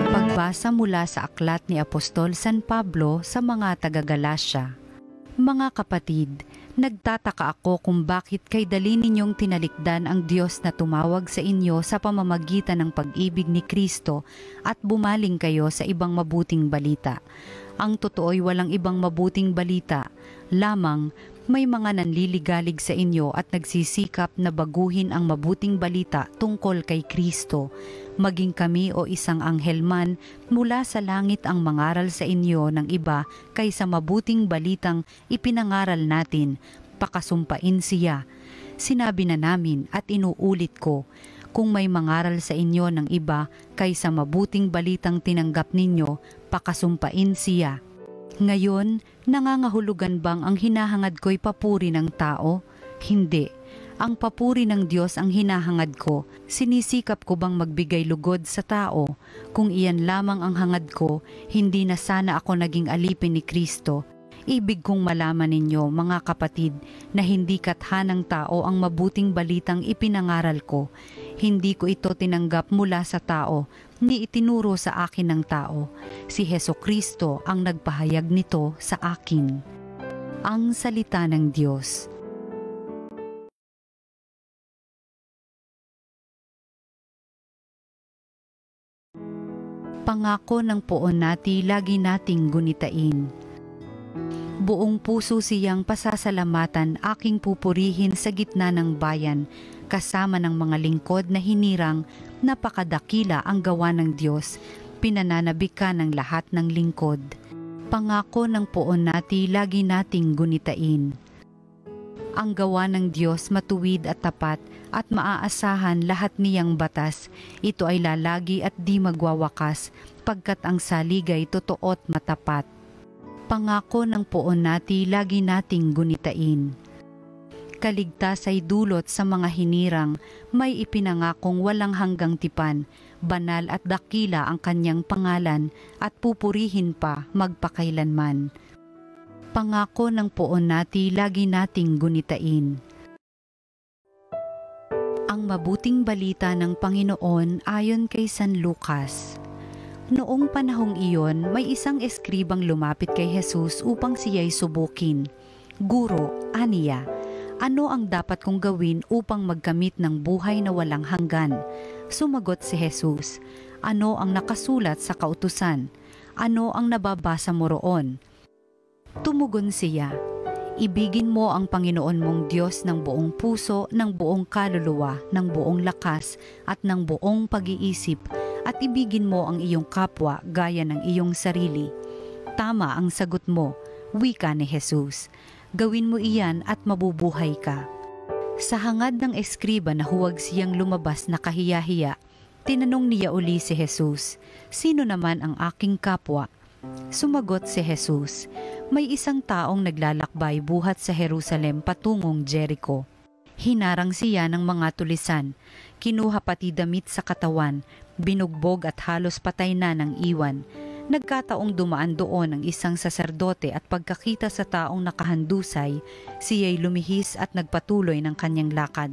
Pagbasa mula sa aklat ni Apostol San Pablo sa mga taga-Galasya. Mga kapatid, nagtataka ako kung bakit kay dali ninyong tinalikdan ang Diyos na tumawag sa inyo sa pamamagitan ng pag-ibig ni Kristo at bumaling kayo sa ibang mabuting balita. Ang totoo'y walang ibang mabuting balita, lamang may mga nanliligalig sa inyo at nagsisikap na baguhin ang mabuting balita tungkol kay Kristo. Maging kami o isang anghel man mula sa langit ang mangaral sa inyo ng iba kaysa mabuting balitang ipinangaral natin, pakasumpain siya. Sinabi na namin at inuulit ko, kung may mangaral sa inyo ng iba kaysa mabuting balitang tinanggap ninyo, pakasumpain siya. Ngayon, nangangahulugan bang ang hinahangad ko'y papuri ng tao? Hindi. Ang papuri ng Diyos ang hinahangad ko. Sinisikap ko bang magbigay lugod sa tao? Kung iyan lamang ang hangad ko, hindi na sana ako naging alipin ni Kristo. Ibig kong malaman ninyo, mga kapatid, na hindi kathanang tao ang mabuting balitang ipinangaral ko. Hindi ko ito tinanggap mula sa tao, ni itinuro sa akin ng tao. Si Hesukristo ang nagpahayag nito sa akin. Ang salita ng Diyos. Pangako ng poon nati lagi nating gunitain. Buong puso siyang pasasalamatan aking pupurihin sa gitna ng bayan, kasama ng mga lingkod na hinirang, napakadakila ang gawa ng Diyos, pinananabikan ng lahat ng lingkod. Pangako ng poon nati lagi nating gunitain. Ang gawa ng Diyos matuwid at tapat at maaasahan lahat niyang batas. Ito ay lalagi at di magwawakas, pagkat ang saligay totoo't matapat. Pangako ng poon nati lagi nating gunitain. Kaligtas ay dulot sa mga hinirang, may ipinangakong walang hanggang tipan, banal at dakila ang kanyang pangalan, at pupurihin pa magpakailanman. Pangako ng poon nati lagi nating gunitain. Ang mabuting balita ng Panginoon ayon kay San Lucas. Noong panahong iyon, may isang eskribang lumapit kay Jesus upang siya'y subukin. Guro, aniya, ano ang dapat kong gawin upang magkamit ng buhay na walang hanggan? Sumagot si Jesus, ano ang nakasulat sa kautusan? Ano ang nababasa mo roon? Tumugon siya, ibigin mo ang Panginoon mong Diyos ng buong puso, ng buong kaluluwa, ng buong lakas, at ng buong pag-iisip, at ibigin mo ang iyong kapwa gaya ng iyong sarili. Tama ang sagot mo, wika ni Jesus. Gawin mo iyan at mabubuhay ka. Sa hangad ng eskriba na huwag siyang lumabas na kahiya-hiya, tinanong niya uli si Jesus, sino naman ang aking kapwa? Sumagot si Jesus, may isang taong naglalakbay buhat sa Jerusalem patungong Jericho. Hinarang siya ng mga tulisan, kinuha pati damit sa katawan, binugbog at halos patay na ng iwan. Nagkataong dumaan doon ang isang saserdote at pagkakita sa taong nakahandusay, siya'y lumihis at nagpatuloy ng kanyang lakad.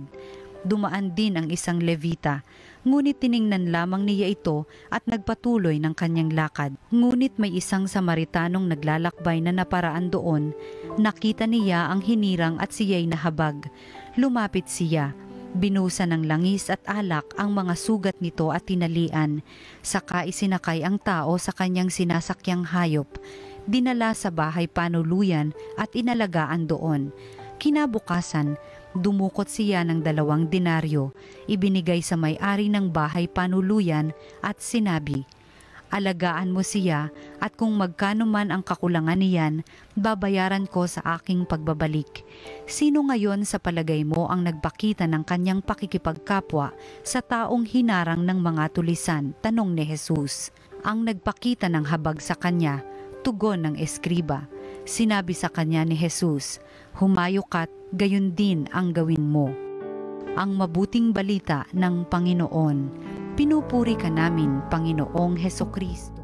Dumaan din ang isang Levita, ngunit tiningnan lamang niya ito at nagpatuloy ng kanyang lakad. Ngunit may isang Samaritanong naglalakbay na naparaan doon, nakita niya ang hinirang at siya'y nahabag. Lumapit siya, binusa ng langis at alak ang mga sugat nito at tinalian, saka isinakay ang tao sa kanyang sinasakyang hayop, dinala sa bahay panuluyan at inalagaan doon. Kinabukasan, dumukot siya ng 2 denaryo, ibinigay sa may-ari ng bahay panuluyan at sinabi, alagaan mo siya at kung magkano man ang kakulangan niyan, babayaran ko sa aking pagbabalik. Sino ngayon sa palagay mo ang nagpakita ng kanyang pakikipagkapwa sa taong hinarang ng mga tulisan? Tanong ni Jesus. Ang nagpakita ng habag sa kanya, tugon ng eskriba. Sinabi sa kanya ni Jesus, "Humayo ka't gayon din ang gawin mo." Ang mabuting balita ng Panginoon. Pinupuri ka namin, Panginoong Hesukristo.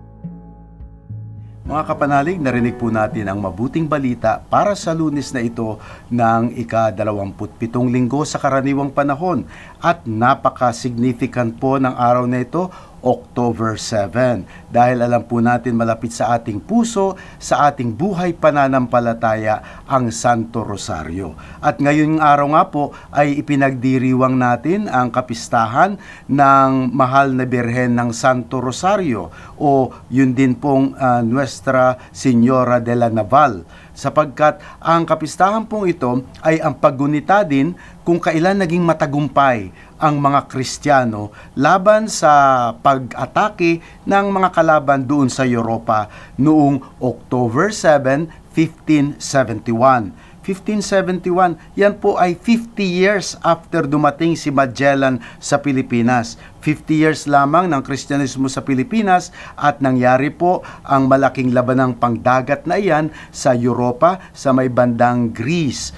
Mga kapanalig, narinig po natin ang mabuting balita para sa Lunes na ito ng ika-27 linggo sa karaniwang panahon. At napaka-significant po ng araw na ito, October 7. Dahil alam po natin malapit sa ating puso, sa ating buhay pananampalataya, ang Santo Rosario. At ngayong araw nga po ay ipinagdiriwang natin ang kapistahan ng Mahal na Birhen ng Santo Rosario o yun din pong Nuestra Señora de la Naval. Sapagkat ang kapistahan pong ito ay ang paggunita din kung kailan naging matagumpay ang mga Kristiyano laban sa pag-atake ng mga kalaban doon sa Europa noong October 7, 1571. 1571, yan po ay 50 years after dumating si Magellan sa Pilipinas. 50 years lamang ng Kristyanismo sa Pilipinas at nangyari po ang malaking labanang pangdagat na iyan sa Europa, sa may bandang Greece,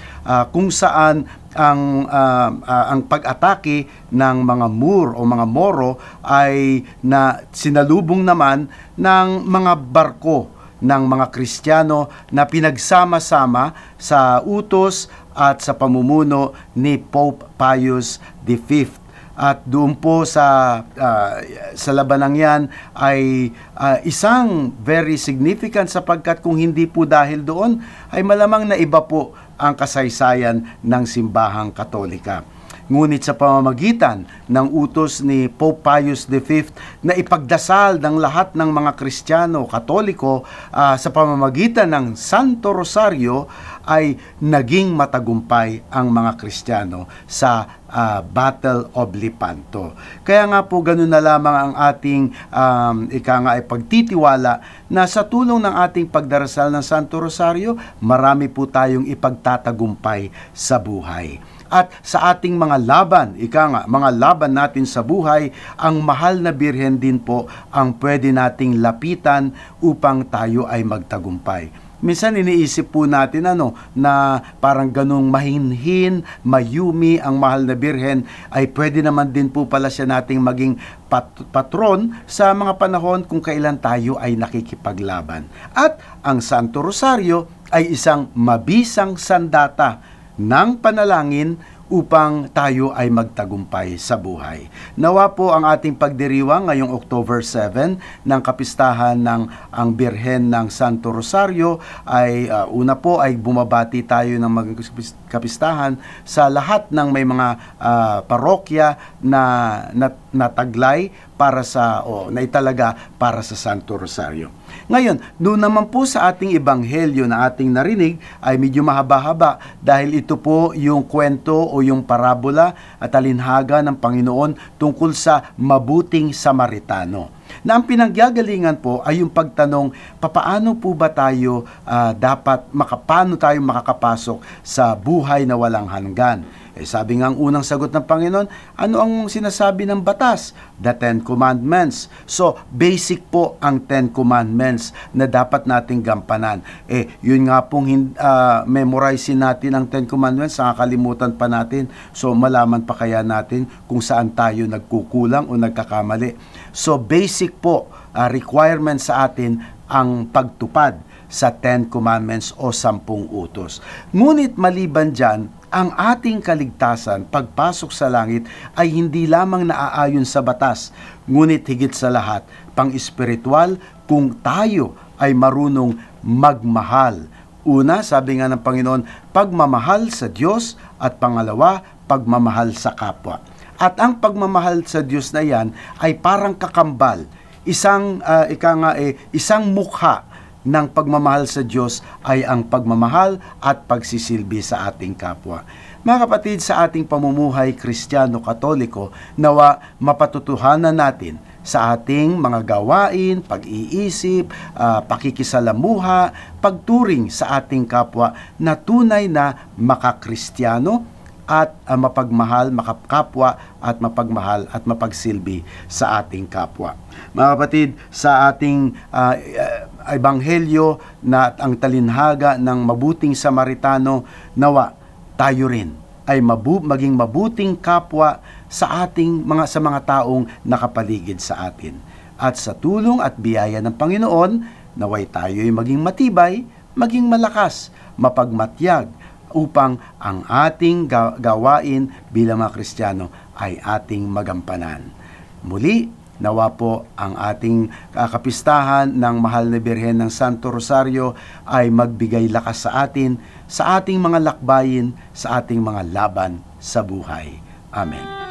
kung saan ang pag-atake ng mga Moor o mga Moro ay na sinalubong naman ng mga barko ng mga Kristiyano na pinagsama-sama sa utos at sa pamumuno ni Pope Pius V. At doon po sa labanang yan ay isang very significant sapagkat kung hindi po dahil doon ay malamang na iba po ang kasaysayan ng simbahang Katolika. Ngunit sa pamamagitan ng utos ni Pope Pius V na ipagdasal ng lahat ng mga Kristiyano, Katoliko sa pamamagitan ng Santo Rosario ay naging matagumpay ang mga Kristiyano sa Battle of Lepanto. Kaya nga po ganun na lamang ang ating ay pagtitiwala na sa tulong ng ating pagdarasal ng Santo Rosario, marami po tayong ipagtatagumpay sa buhay. At sa ating mga laban, mga laban natin sa buhay, ang Mahal na Birhen din po ang pwede nating lapitan upang tayo ay magtagumpay. Minsan iniisip po natin na parang ganung mahinhin, mayumi ang Mahal na Birhen, ay pwede naman din po pala siya nating maging patron sa mga panahon kung kailan tayo ay nakikipaglaban. At ang Santo Rosario ay isang mabisang sandata ng panalangin upang tayo ay magtagumpay sa buhay. Nawa po ang ating pagdiriwang ngayong October 7 ng kapistahan ng ang Birhen ng Santo Rosario ay una po ay bumabati tayo ng mga kapistahan sa lahat ng may mga parokya na nataglay para sa naitalaga para sa Santo Rosario. Ngayon, doon naman po sa ating ebanghelyo na ating narinig ay medyo mahaba-haba dahil ito po yung kwento o yung parabola at talinhaga ng Panginoon tungkol sa mabuting Samaritano. Na ang pinanggagalingan po ay yung pagtanong, paano po ba tayo paano tayo makakapasok sa buhay na walang hanggan? Sabi nga ang unang sagot ng Panginoon, ano ang sinasabi ng batas? The Ten Commandments. So, basic po ang Ten Commandments na dapat nating gampanan. Yun nga pong memorizein natin ang Ten Commandments, nakakalimutan pa natin. So, malaman pa kaya natin kung saan tayo nagkukulang o nagkakamali. So, basic po, requirement sa atin ang pagtupad sa Ten Commandments o 10 utos. Ngunit maliban dyan, ang ating kaligtasan, pagpasok sa langit, ay hindi lamang naaayon sa batas, ngunit higit sa lahat, pang-espiritual kung tayo ay marunong magmahal. Una, sabi nga ng Panginoon, pagmamahal sa Diyos at pangalawa, pagmamahal sa kapwa. At ang pagmamahal sa Diyos na yan ay parang kakambal, isang mukha ng pagmamahal sa Diyos ay ang pagmamahal at pagsisilbi sa ating kapwa. Mga kapatid, sa ating pamumuhay Kristiyano Katoliko, nawa mapatutuhanan natin sa ating mga gawain, pag-iisip, pakikisalamuha, pagturing sa ating kapwa na tunay na makakristiyano at mapagmahal, makapkapwa at mapagmahal at mapagsilbi sa ating kapwa. Mga kapatid, sa ating ebanghelyo na ang talinhaga ng mabuting Samaritano, nawa tayo rin ay maging mabuting kapwa sa mga taong nakapaligid sa atin. At sa tulong at biyaya ng Panginoon, naway tayo'y maging matibay, maging malakas, mapagmatyag, upang ang ating gawain bilang mga Kristiyano ay ating magampanan. Muli, nawa po ang ating kapistahan ng Mahal na Birhen ng Santo Rosario ay magbigay lakas sa atin, sa ating mga lakbayin, sa ating mga laban sa buhay. Amen.